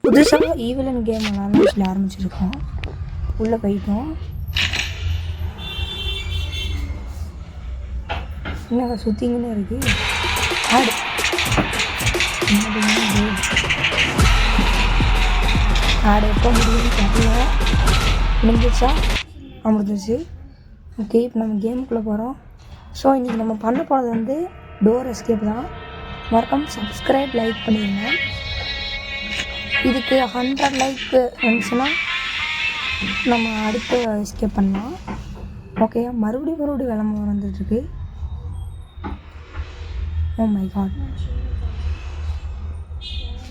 புதுசாக ஈவிலன் கேம் விளாட்னு சொல்லி ஆரம்பிச்சிருக்கோம். உள்ளே போயிட்டோம். என்னங்க சுற்றிங்கன்னு இருக்குது. ஆடு ஆடு எப்போ முடியும்னு தெரியல. முடிஞ்சிச்சா? முடிஞ்சிச்சு. ஓகே, இப்போ நம்ம கேமுக்குள்ளே போகிறோம். ஸோ இன்றைக்கி நம்ம பண்ண போகிறது வந்து டோர் எஸ்கேப் தான். மறக்காம சப்ஸ்கிரைப், லைக் பண்ணிடுங்க. இதுக்கு 100 லைக் வந்துச்சுன்னா நம்ம அடுத்து எஸ்கேப் பண்ணலாம். ஓகே, மறுபடியும் விளம்பரம் வந்துட்டுருக்கு. Oh my God,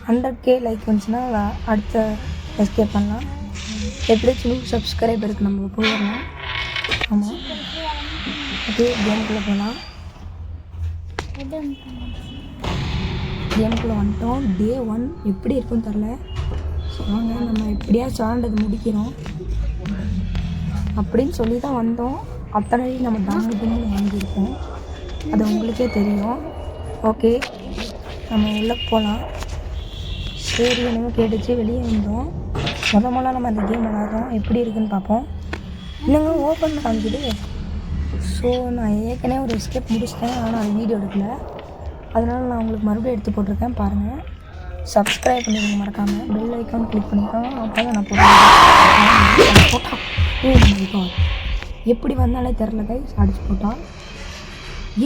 100K like வந்துச்சுன்னா அடுத்த எஸ்கேப் பண்ணலாம். எப்படியாச்சும் சப்ஸ்கிரைபருக்கு நம்ம போயிடலாம். ஆமாம், ஓகே, கேமுக்குள்ளே போகலாம். கேமுக்குள்ளே வந்துட்டோம். டே 1 எப்படி இருக்குன்னு தெரில. வாங்க நம்ம எப்படியாச்சும் விளாண்டது முடிக்கிறோம் அப்படின்னு சொல்லி தான் வந்தோம். அத்தனை நம்ம டாமிட்டுன்னு வாங்கியிருக்கோம், அது உங்களுக்கே தெரியும். ஓகே, நம்ம உள்ளே போகலாம். சரி, என்னமோ கேட்டுச்சு, வெளியே வந்தோம். முதல்ல நம்ம அந்த கேம் விளாட்றோம், எப்படி இருக்குன்னு பார்ப்போம். இன்னுங்க ஓப்பன் காமிக்குது. ஸோ நான் ஏற்கனவே ஒரு எஸ்கேப் முடிச்சிட்டேன், ஆனால் அது வீடியோ எடுக்கல. அதனால் நான் உங்களுக்கு மறுபடியும் எடுத்து போட்டிருக்கேன், பாருங்கள். சப்ஸ்கிரைப் பண்ணிடுங்க மறக்காமல். பெல் ஐக்கான் கிளிக் பண்ணிக்கோங்க, அப்போ தான் நான் போட்டேன். ஓ மை காட், எப்படி வந்தாலே தெரில கைஸ். அடிச்சு போட்டால்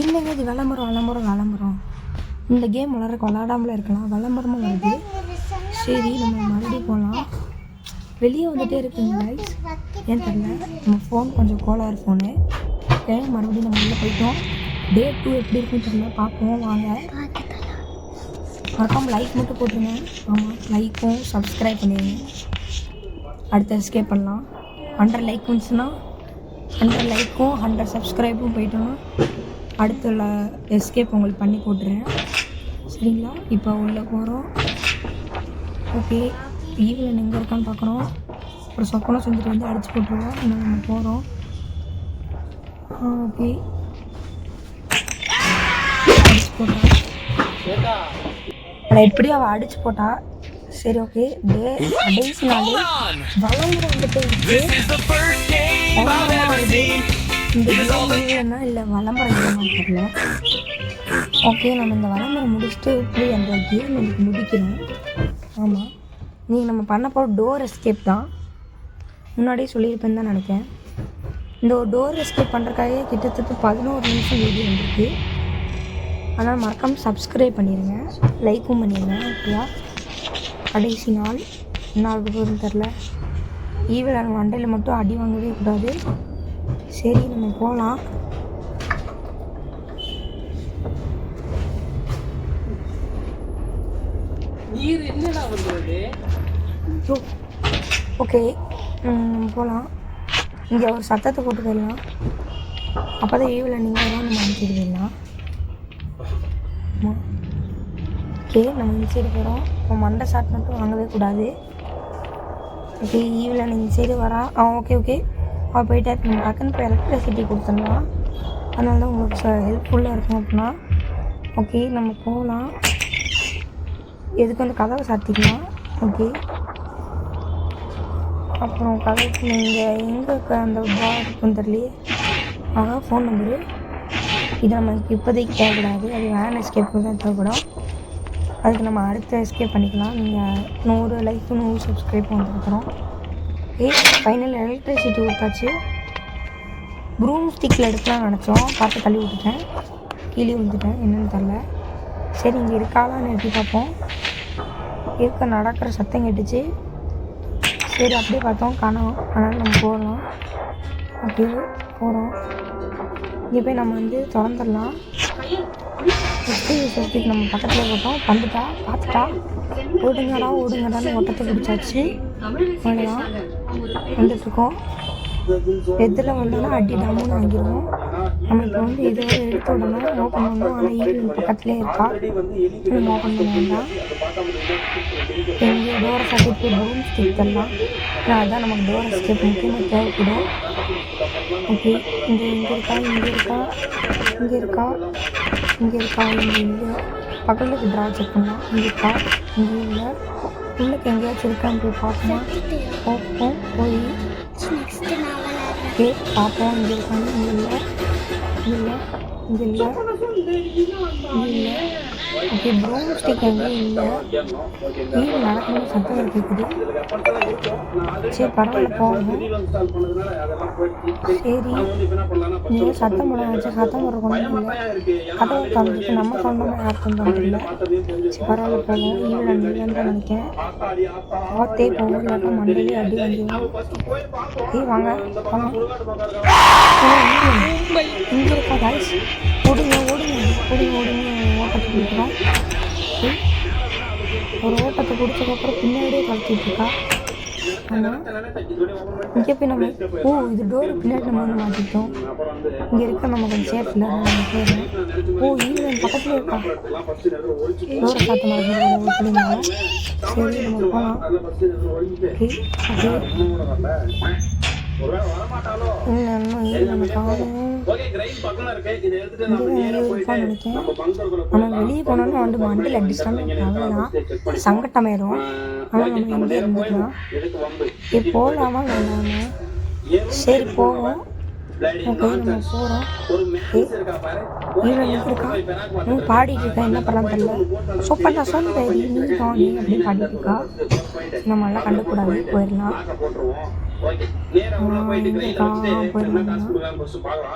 என்னங்க இது விளம்பரம். இந்த கேம் விளாடாமலே இருக்கலாம், விளம்பரமும் வருது. சரி, நம்ம மறுபடியும் போகலாம். வெளியே வந்துகிட்டே இருக்குங்க கைஸ், ஏன் தெரில. நம்ம ஃபோன் கொஞ்சம் கோளாறு ஃபோனு. மறுபடியும் நம்ம உள்ளே போயிட்டோம். டே 2 எப்படி இருக்குன்னு தெரியல, பார்ப்போம் வாங்க. மறக்காமல் லைக் மட்டும் போட்டுருங்க. ஆமாம், லைக்கும் சப்ஸ்கிரைப் பண்ணிடுங்க. அடுத்த எஸ்கேப் பண்ணலாம். 100 லைக் வந்துச்சுன்னா 100 லைக்கும் 100 சப்ஸ்கிரைப்பும் போயிட்டோன்னா அடுத்த எஸ்கேப் உங்களுக்கு பண்ணி போட்டுறேன், சரிங்களா? இப்போ உள்ளே போகிறோம். ஓகே, ஈவிலன் எங்கே இருக்கான்னு பார்க்குறோம். ஒரு சொப்பனை செஞ்சுட்டு வந்து அடிச்சு போட்டுருவோம். இன்னும் நம்ம போகிறோம். ஓகே, அடிச்சு போட்டா ஆனால் எப்படியும் அவள் அடிச்சு போட்டா. சரி, ஓகே. கடைசி நாள் விளம்பரம் வந்துட்டு இந்த இல்லைன்னா இல்லை விளம்பரம் இல்லைன்னு தெரியல. ஓகே, நம்ம இந்த விளம்பரம் முடிச்சுட்டு இப்படி அந்த கேம் எனக்கு முடிக்கணும். ஆமாம், நீங்கள் நம்ம பண்ண போகிற டோர் எஸ்கேப் தான். முன்னாடியே சொல்லியிருப்பேன்னு தான் நினைக்கிறேன். இந்த ஒரு டோர் எஸ்கேப் பண்ணுறக்காகவே கிட்டத்தட்ட 11 நிமிஷம் வீடியோ வந்துருக்கு. அதனால் மறக்காமல் சப்ஸ்கிரைப் பண்ணிடுங்க, லைக்கும் பண்ணிடுங்க. ஓகேயா? கடைசி நாள் என்ன ஆக போகுதுன்னு தெரில. ஈவிலன் வண்டையில் மட்டும் அடி வாங்கவே கூடாது. சரி, நம்ம போகலாம். ஓகே, போகலாம். இங்கே ஒரு சத்தத்தை போட்டு போயிடலாம், அப்போ தான் ஈவிலன் நீங்கள் தான் நம்ம அனுப்பிட்டு போயிடலாம். ஓகே, நம்ம இந்த சைடு போகிறோம். இப்போ மண்டை ஷாட் மட்டும் வாங்கவே கூடாது. ஓகே, ஈவிலன் இந்த சைடு வரா. ஓகே, அவள் போயிட்டா. நம்ம டக்குன்னு போய் எலக்ட்ரிசிட்டி கொடுத்துடலாம். அதனால தான் உங்களுக்கு ஹெல்ப்ஃபுல்லாக இருக்கும் அப்படின்னா. ஓகே, நம்ம போகலாம். எதுக்கு வந்து கதவை சாத்திக்கலாம். ஓகே, அப்புறம் கதவுக்கு நீங்கள் எங்கே அந்த பார் இருக்குன்னு தெரியலையே. அதான் ஃபோன் நம்பரு. இது நமக்கு இப்போதைக்கு தேவைப்படாது, அது வேன் எஸ்கேப்புக்கு தான் தேவைப்படும். அதுக்கு நம்ம அடுத்த எஸ்கேப் பண்ணிக்கலாம். நீங்கள் 100 லைக்கு 100 சப்ஸ்கிரைப் வந்துருக்குறோம். ஃபைனல் எலக்ட்ரிசிட்டி கொடுத்தாச்சு. ப்ரூம் ஸ்டிக்கில் எடுக்கலாம்னு நினச்சோம், பார்த்து தள்ளி விட்டுட்டேன், கீழே விழுந்துட்டேன், என்னென்னு தெரில. சரி, இங்கே இருக்காளான்னு எடுத்து பார்ப்போம். நடக்கிற சத்தம் கேட்டுச்சு. சரி, அப்படியே பார்த்தோம், காணோம். அதனால் நம்ம போகலாம். ஓகே, போகிறோம். இங்கே போய் நம்ம வந்து திறந்துடலாம். ஃபஸ்ட்டு நம்ம பக்கத்தில் போட்டோம். பார்த்துட்டா ஓடுங்கடான்னு ஓட்டத்தை பிடிச்சாச்சு. அவ்வளோதான், வந்துட்டுருக்கோம். எதில் வந்தாலும் அடி டம்முன்னு வாங்கிடுவோம். நம்ம இப்போ வந்து இதை எடுத்து விடணும், ஓப்பன் பண்ணணும். ஆனால் ஈவினிங் பக்கத்துலேயே இருக்கா, நம்ம ஓப்பன் பண்ண வேண்டாம். எங்கள் டோரை சாட்டிட்டு போய் ப்ரூம் ஸ்டிக் தரலாம். அதுதான் நமக்கு டோர் எஸ்கேப் முக்கியமாக தேவைப்படும். ஓகே, இங்கே இருக்கா. இங்கே பக்கத்தில் ட்ரா செக் பண்ணலாம். இங்கே இருக்கா, இங்கே இல்லை. உள்ளுக்கு எங்கேயாச்சும் இருக்கான்னு போய் பார்ப்போமா? பார்ப்போம். போய் ஓகே பார்ப்போம். இங்கே இருக்காங்க. இங்கே இல்லை, இல்லை, இங்கே இல்லை, இல்லை. ஓகே ப்ரௌன் ஸ்டிக் எங்கேயும் இல்லை. வீடு நடக்கணும் சத்தம் கேட்குது. சரி பரவாயில்ல போகணும். சரி நீங்கள் சத்தம் போட வச்சா சத்தம் போடுற கொண்டு இல்லை. கதவை திறந்துட்டு நம்ம சொந்தமாக யாருக்கும் தோன்றதில்லை. சரி பரவாயில்ல போவோம். ஈவிட இல்லைன்னு தான் நினைக்கிறேன். பார்த்தே போவோம், இல்லாட்டா மண்டையிலே அடி வந்துடும். வாங்க போகலாம். இங்கே இருக்கா காய்ஸ்? ஓடுங்க ஓடுங்க ஓடுங்க ஓடுங்க. ஓட்டத்தை பிடிக்கிறோம். ஒரு ஓட்டத்தை பிடிச்சதுக்கப்புறம் பின்னாடியே கலத்திட்டுருக்கா. ஆனால் இங்கே போய் நம்ம இது டோரு பின்னாடி நம்ம வந்து மாட்டிட்டோம். இங்கே இருக்க நம்ம கொஞ்சம் சேஃப் இல்லை, நம்ம போயிடும். ஈவினிங் பக்கத்துலேயே இருக்கா. டோரை பார்த்து மறந்து பிள்ளைங்க. சரி நம்ம போகலாம். இல்லை இன்னும் ஈவினிங் காணும் நினைக்கிறேன். நம்ம வெளியே போனோம்னா வந்து மண்டில் அடிச்சிட்டாங்க. அவ்வளோதான் சங்கட்டமாயிரும். ஆனால் நம்ம இங்கே இருந்துக்கலாம். போகலாமா வேண்டாமா? சரி போவோம். ஓகே நம்ம போகிறோம். ஈவினிங் இருக்கா பாடிட்டு இருக்கா. என்ன பண்ணலாம் தெரியல. சூப்பர் நான் சொன்னேன் நீ காணி அப்படின்னு பாடிட்டு இருக்கா. நம்மளாம் கண்டுக்கூடாது போயிடலாம். போயிடலாம்.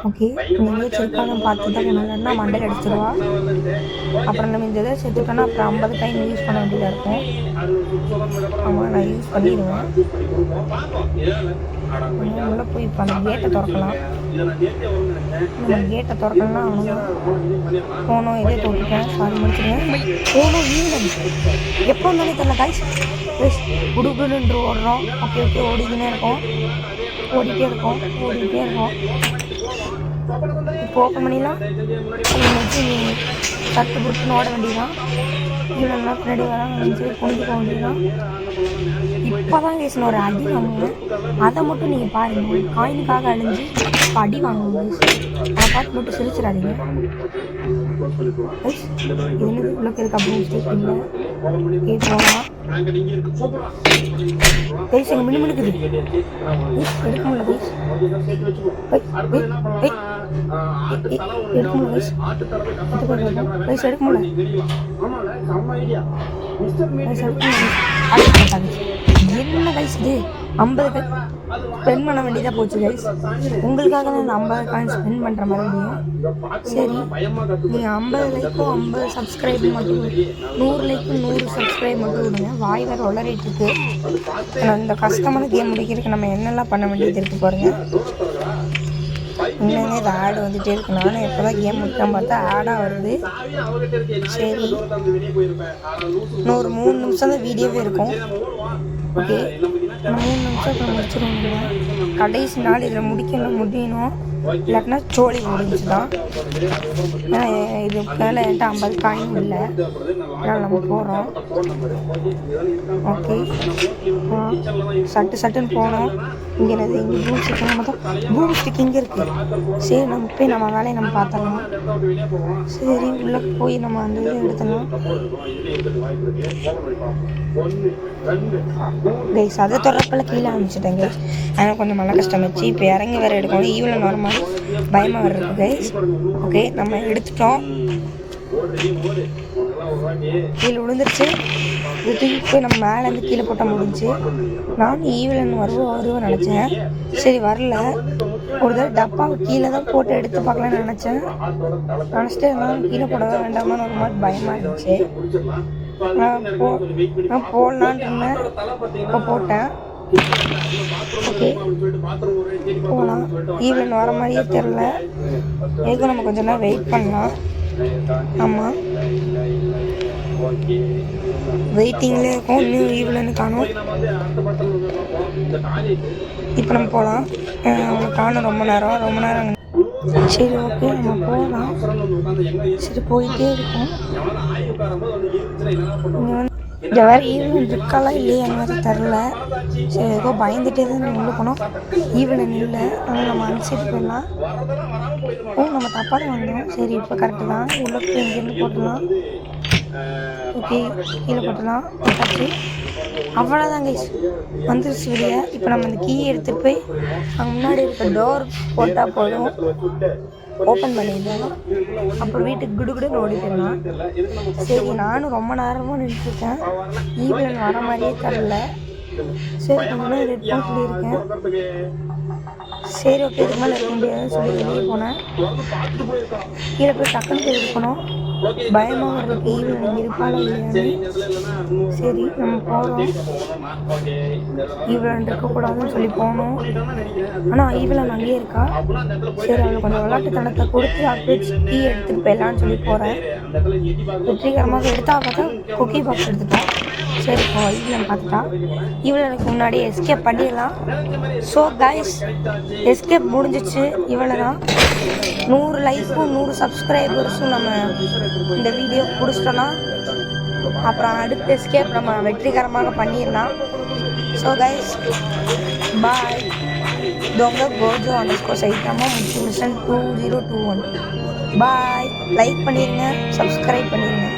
ஓகே நீங்கள் செருக்கான பார்த்து தான் இல்லைன்னா மண்டையில் அடிச்சிடுவா. அப்புறம் நம்ம இந்த இதை செத்துட்டோன்னா அப்புறம் 50 டைம் யூஸ் பண்ண வேண்டியதாக இருக்கும். ஆமாம் நான் யூஸ் பண்ணிடுவேன். உள்ளே போய் இப்போ அந்த கேட்டை திறக்கலாம். நம்ம கேட்டை திறக்கணும்னா அவனுங்க போனோம். இதே தொட்டுட்டேன். சாரி முடிச்சுருங்க. போனோம் ஈவினிங் எப்போ வந்தாலும் தெரியல காய்ஸ். குடுகுடுன்று ஓடுறோம். ஓகே ஓகே ஓடிக்கினே இருக்கோம். ஓடிட்டே இருக்கோம். இப்போ ஓப்பன் பண்ணிடலாம். வச்சு தட்டு புட்டுன்னு ஓட வேண்டியதான். இவ்வளோ பின்னாடி வராங்க கொண்டு போக வேண்டியதான். இப்போ தான் கேசணும் ஒரு அடி வாங்குவேன். அதை மட்டும் நீங்கள் பாருங்கள். காயினுக்காக அழிஞ்சு இப்போ அடி வாங்குவோம். அதை பார்த்து மட்டும் சிரிச்சிடாதீங்க. என்னது இவ்வளோ பேருக்கு அப்படின்னு ஸ்டேட் இல்லை. போகலாம். கைஸ் எங்கள் மினுமினுக்குது. எடுக்க முடியல கைஸ். எடுக்க முடியல கைஸ். எடுக்க முடியல. என்ன கைஸ் இது 50 ஸ்பெண்ட் பண்ண வேண்டியதாக போச்சு கைஸ். உங்களுக்காக தான் இந்த 50 காயின் ஸ்பெண்ட் பண்ணுற மறுபடியும். சரி நீங்கள் 50 லைக்கும் 50 சப்ஸ்கிரைப் மட்டும் 100 லைக்கும் 100 சப்ஸ்கிரைப் மட்டும் விடுங்க. வாய் வேறு வளரிட்டு இருக்கு. இந்த கஷ்டமான கேம் முடிக்கிறதுக்கு நம்ம என்னெல்லாம் பண்ண வேண்டியது இருக்குது பாருங்கள். இன்னுமே இது ஆடு வந்துகிட்டே இருக்கு. நானும் எப்போ தான் கேம் முடிக்காம பார்த்தா ஆடாக வருது. சரி இன்னும் ஒரு 3 நிமிஷம் தான் வீடியோவே இருக்கும். ஓகே 3 நிமிஷம் முடிச்சிடுவோம். கடைசி நாள் இதில் முடியணும். இல்லாட்டினா சோழி முடிஞ்சு தான். ஏன்னா இது மேலே என்கிட்ட 50 காயின் இல்லை. அதனால் நம்ம போகிறோம். ஓகே சட்டுன்னு போனோம். இங்கே என்னது இங்கே பூம் ஸ்டிக் மொத்தம் பூம் ஸ்டிக் இங்கே இருக்குது. சரி நம்ம போய் நம்ம வேலையை நம்ம பார்த்துடலாம். சரி உள்ளே போய் நம்ம அந்த இது எடுத்துடலாம். கைஸ் அதை தொடரப்பில் கீழே அனுப்பிச்சிட்டேன் கைஸ். அதனால் கொஞ்சம் மழை கஷ்டம் வச்சு இப்போ இறங்கி வேறு எடுக்கணும். ஈவினிங் வர மாதிரி பயமாக வேறு இருக்குது கைஸ். ஓகே நம்ம எடுத்துட்டோம். கீழே விழுந்துருச்சு. இது தூக்கி போய் நம்ம மேலேருந்து கீழே போட்டால் முடிஞ்சு. நானும் ஈவினிங் வருவேன் நினச்சேன். சரி வரல. ஒரு தடவை டப்பாவை கீழே தான் போட்டு எடுத்து பார்க்கலான்னு நினச்சிட்டு இருந்தாலும் கீழே போடவே வேண்டாமான்னு ஒரு மாதிரி பயமாக இருந்துச்சு. நான் போடலான்ட்டு இருந்தேன். இப்போ போட்டேன். ஓகே போகலாம். ஈவினிங் வர மாதிரியே தெரில. எதுக்கும் நம்ம கொஞ்சம் நேரம் வெயிட் பண்ணலாம். ஆமாம் வெயிட்டிங்கில் இருக்கும். இன்னும் ஈவினிங் காணும். இப்போ நம்ம போகலாம். அவங்க காணும் ரொம்ப நேரம். சரி ஓகே நம்ம போகலாம். சரி போயிட்டே இருக்கும். இங்கே வந்து இந்த வேறு ஈவினிங் இருக்காலாம் இல்லையா அந்த மாதிரி தெரில. சரி ஏதோ பயந்துகிட்டே தான் நம்ம உள்ளே போனோம். ஈவினிங் இல்லை. ஆனால் நம்ம அனுப்பிச்சிட்டு போயிடலாம். நம்ம தப்பாக தான் வந்தோம். சரி இப்போ கரெக்டு தான். உள்ளே போய் இங்கேருந்து போட்டுடலாம். ஓகே கீழே போட்டுடலாம். போட்டாச்சு. அவ்வளோதான் கைஸ், வந்துருச்சு வெளியே. இப்போ நம்ம அந்த கீயை எடுத்துகிட்டு போய் அங்கே முன்னாடி இருக்க டோர் போட்டால் போதும், ஓப்பன் பண்ணிடலாம். அப்புறம் வீட்டுக்கு குடுகுடுன்னு ஓடி போயிடலாம். சரி, நானும் ரொம்ப நேரமாக நின்றுருக்கேன், ஈவினிங் வர மாதிரியே தரல. சரி, கொஞ்ச நேரம் இருப்போம் சொல்லியிருக்கேன். சரி, ஓகே, இதுக்கு மேலே இருக்க முடியாதுன்னு சொல்லி வெளியே போனேன். கீழே போய் டக்குன்னு போய் இருக்கணும், பயமாக இருக்கு ஈவினிங் இருப்பாளா இல்லையான்னு. சரி, நம்ம போகிறோம். ஈவிலன் இருக்கக்கூடாதுன்னு சொல்லி போனோம், ஆனால் ஈவிலன் அங்கேயே இருக்கா. சரி, அவளுக்கு கொஞ்சம் விளையாட்டுத்தனத்தை கொடுத்து அப்படியே டீ எடுத்துகிட்டு போயிடலான்னு சொல்லி போகிறேன். வெற்றிகரமாக எடுத்தா பார்த்தா குக்கி பாக்ஸ் எடுத்துட்டா. சரி, இப்போ ஈவிலன் பார்த்துட்டா. ஈவிலனுக்கு முன்னாடி எஸ்கேப் பண்ணிடலாம். ஸோ கைஸ், எஸ்கேப் முடிஞ்சிச்சு. இவ்வளோ தான். 100 லைக்கும் 100 சப்ஸ்கிரைபர்ஸும் நம்ம இந்த வீடியோ பிடிச்சிட்டோன்னா அப்புறம் அடுத்த எஸ்கேப் நம்ம வெற்றிகரமாக பண்ணிடலாம். ஸோ கைஸ், பாய். இதோங்க கோஜோ _சைத்தாமா மிஷன் 2021. பாய். லைக் பண்ணிடுங்க, சப்ஸ்கிரைப் பண்ணிடுங்க.